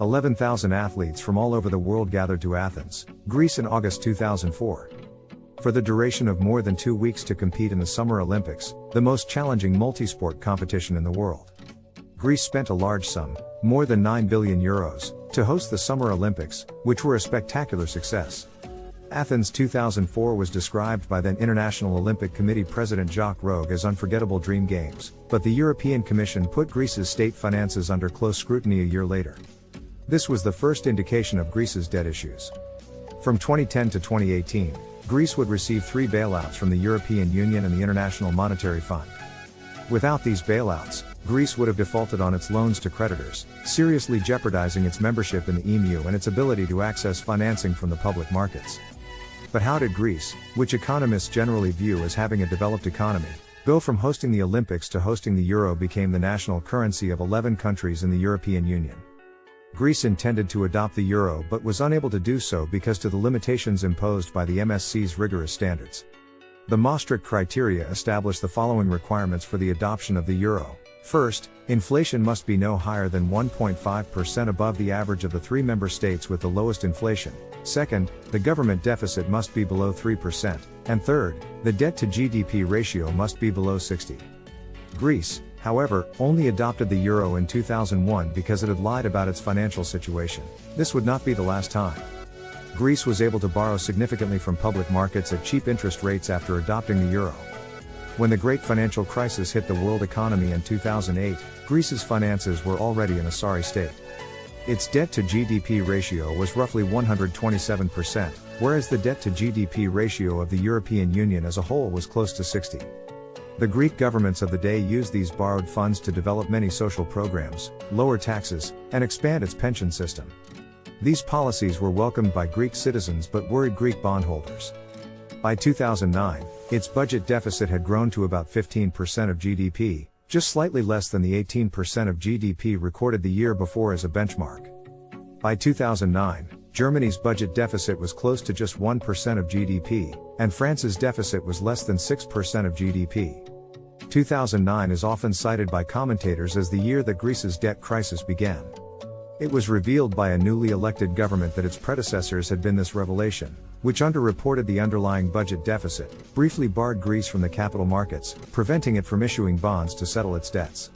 11,000 athletes from all over the world gathered to Athens, Greece in August 2004. For the duration of more than 2 weeks to compete in the Summer Olympics, the most challenging multi-sport competition in the world. Greece spent a large sum, more than €9 billion, to host the Summer Olympics, which were a spectacular success. Athens 2004 was described by then International Olympic Committee President Jacques Rogge as unforgettable dream games, but the European Commission put Greece's state finances under close scrutiny a year later. This was the first indication of Greece's debt issues. From 2010 to 2018, Greece would receive 3 bailouts from the European Union and the International Monetary Fund. Without these bailouts, Greece would have defaulted on its loans to creditors, seriously jeopardizing its membership in the EMU and its ability to access financing from the public markets. But how did Greece, which economists generally view as having a developed economy, go from hosting the Olympics to hosting the euro became the national currency of 11 countries in the European Union? Greece intended to adopt the euro but was unable to do so because of the limitations imposed by the MSC's rigorous standards. The Maastricht criteria established the following requirements for the adoption of the euro. First, inflation must be no higher than 1.5% above the average of the 3 member states with the lowest inflation. Second, the government deficit must be below 3%. And third, the debt to GDP ratio must be below 60. Greece, however, only adopted the euro in 2001 because it had lied about its financial situation. This would not be the last time. Greece was able to borrow significantly from public markets at cheap interest rates after adopting the euro. When the great financial crisis hit the world economy in 2008, Greece's finances were already in a sorry state. Its debt to GDP ratio was roughly 127%, whereas the debt to GDP ratio of the European Union as a whole was close to 60. The Greek governments of the day used these borrowed funds to develop many social programs, lower taxes, and expand its pension system. These policies were welcomed by Greek citizens but worried Greek bondholders. By 2009, its budget deficit had grown to about 15% of GDP, just slightly less than the 18% of GDP recorded the year before as a benchmark. By 2009, Germany's budget deficit was close to just 1% of GDP, and France's deficit was less than 6% of GDP. 2009 is often cited by commentators as the year that Greece's debt crisis began. It was revealed by a newly elected government that its predecessors had been this revelation, which underreported the underlying budget deficit, briefly barred Greece from the capital markets, preventing it from issuing bonds to settle its debts.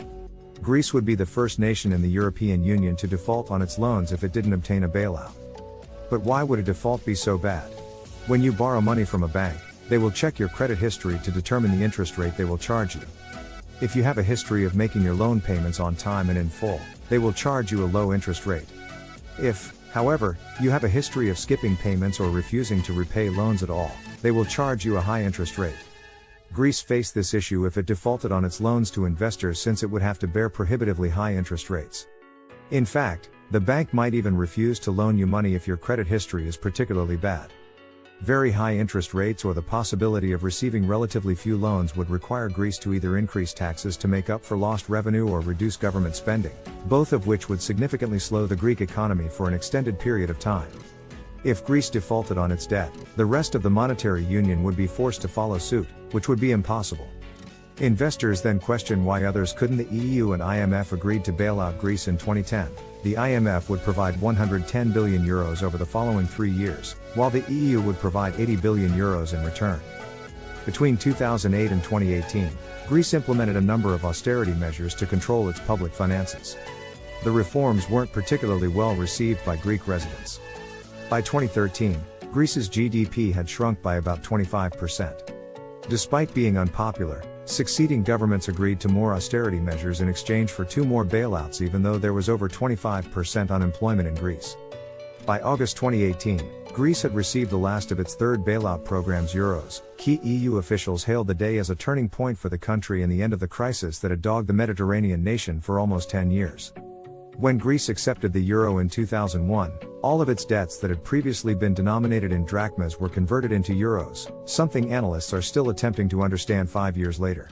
Greece would be the first nation in the European Union to default on its loans if it didn't obtain a bailout. But why would a default be so bad? When you borrow money from a bank, they will check your credit history to determine the interest rate they will charge you. If you have a history of making your loan payments on time and in full, they will charge you a low interest rate. If, however, you have a history of skipping payments or refusing to repay loans at all, they will charge you a high interest rate. Greece faced this issue if it defaulted on its loans to investors since it would have to bear prohibitively high interest rates. In fact, the bank might even refuse to loan you money if your credit history is particularly bad. Very high interest rates or the possibility of receiving relatively few loans would require Greece to either increase taxes to make up for lost revenue or reduce government spending, both of which would significantly slow the Greek economy for an extended period of time. If Greece defaulted on its debt, the rest of the monetary union would be forced to follow suit, which would be impossible. Investors then questioned why others couldn't. The EU and IMF agreed to bail out Greece in 2010. The IMF would provide €110 billion over the following 3 years, while the EU would provide €80 billion in return. Between 2008 and 2018, Greece implemented a number of austerity measures to control its public finances. The reforms weren't particularly well received by Greek residents. By 2013, Greece's GDP had shrunk by about 25%. Despite being unpopular, succeeding governments agreed to more austerity measures in exchange for 2 more bailouts even though there was over 25% unemployment in Greece. By August 2018, Greece had received the last of its 3rd bailout programs euros. Key EU officials hailed the day as a turning point for the country and the end of the crisis that had dogged the Mediterranean nation for almost 10 years. When Greece accepted the euro in 2001, all of its debts that had previously been denominated in drachmas were converted into euros, something analysts are still attempting to understand 5 years later.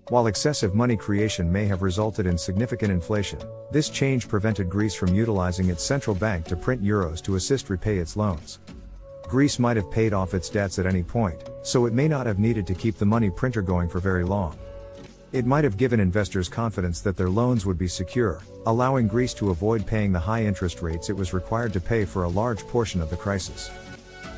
While excessive money creation may have resulted in significant inflation, this change prevented Greece from utilizing its central bank to print euros to assist repay its loans. Greece might have paid off its debts at any point, so it may not have needed to keep the money printer going for very long. It might have given investors confidence that their loans would be secure, allowing Greece to avoid paying the high interest rates it was required to pay for a large portion of the crisis.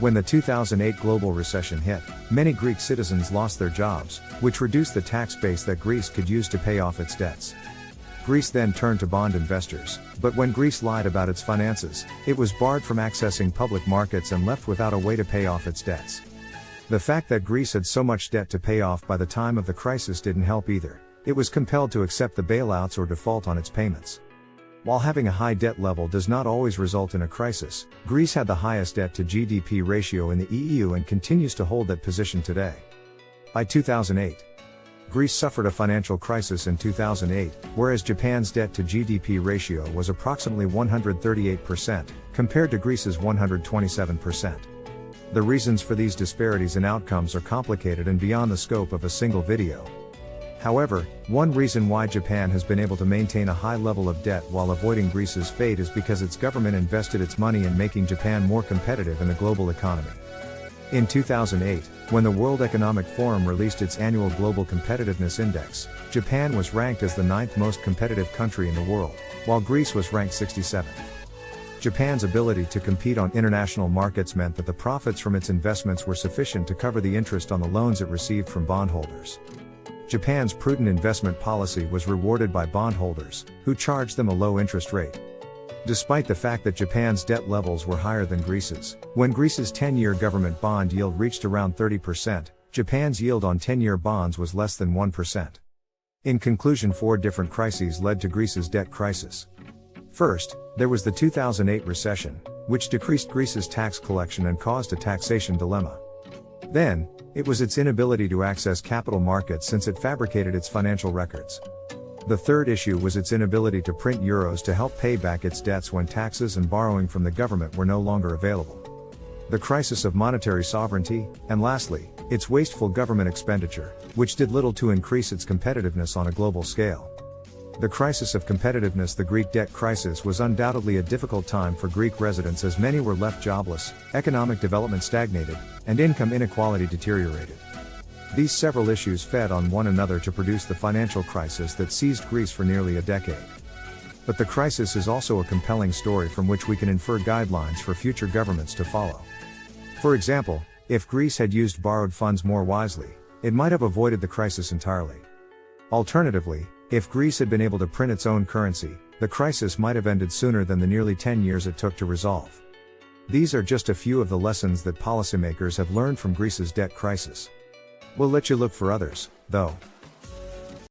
When the 2008 global recession hit, many Greek citizens lost their jobs, which reduced the tax base that Greece could use to pay off its debts. Greece then turned to bond investors, but when Greece lied about its finances, it was barred from accessing public markets and left without a way to pay off its debts. The fact that Greece had so much debt to pay off by the time of the crisis didn't help either. It was compelled to accept the bailouts or default on its payments. While having a high debt level does not always result in a crisis, Greece had the highest debt to GDP ratio in the EU and continues to hold that position today. By 2008, Greece suffered a financial crisis in 2008, whereas Japan's debt to GDP ratio was approximately 138%, compared to Greece's 127%. The reasons for these disparities in outcomes are complicated and beyond the scope of a single video. However, one reason why Japan has been able to maintain a high level of debt while avoiding Greece's fate is because its government invested its money in making Japan more competitive in the global economy. In 2008, when the World Economic Forum released its annual Global Competitiveness Index, Japan was ranked as the 9th most competitive country in the world, while Greece was ranked 67th. Japan's ability to compete on international markets meant that the profits from its investments were sufficient to cover the interest on the loans it received from bondholders. Japan's prudent investment policy was rewarded by bondholders, who charged them a low interest rate. Despite the fact that Japan's debt levels were higher than Greece's, when Greece's 10-year government bond yield reached around 30%, Japan's yield on 10-year bonds was less than 1%. In conclusion, 4 different crises led to Greece's debt crisis. First, there was the 2008 recession, which decreased Greece's tax collection and caused a taxation dilemma. Then, it was its inability to access capital markets since it fabricated its financial records. The third issue was its inability to print euros to help pay back its debts when taxes and borrowing from the government were no longer available. The crisis of monetary sovereignty, and lastly, its wasteful government expenditure, which did little to increase its competitiveness on a global scale. The crisis of competitiveness, the Greek debt crisis, was undoubtedly a difficult time for Greek residents as many were left jobless, economic development stagnated, and income inequality deteriorated. These several issues fed on one another to produce the financial crisis that seized Greece for nearly a decade. But the crisis is also a compelling story from which we can infer guidelines for future governments to follow. For example, if Greece had used borrowed funds more wisely, it might have avoided the crisis entirely. Alternatively, if Greece had been able to print its own currency, the crisis might have ended sooner than the nearly 10 years it took to resolve. These are just a few of the lessons that policymakers have learned from Greece's debt crisis. We'll let you look for others, though.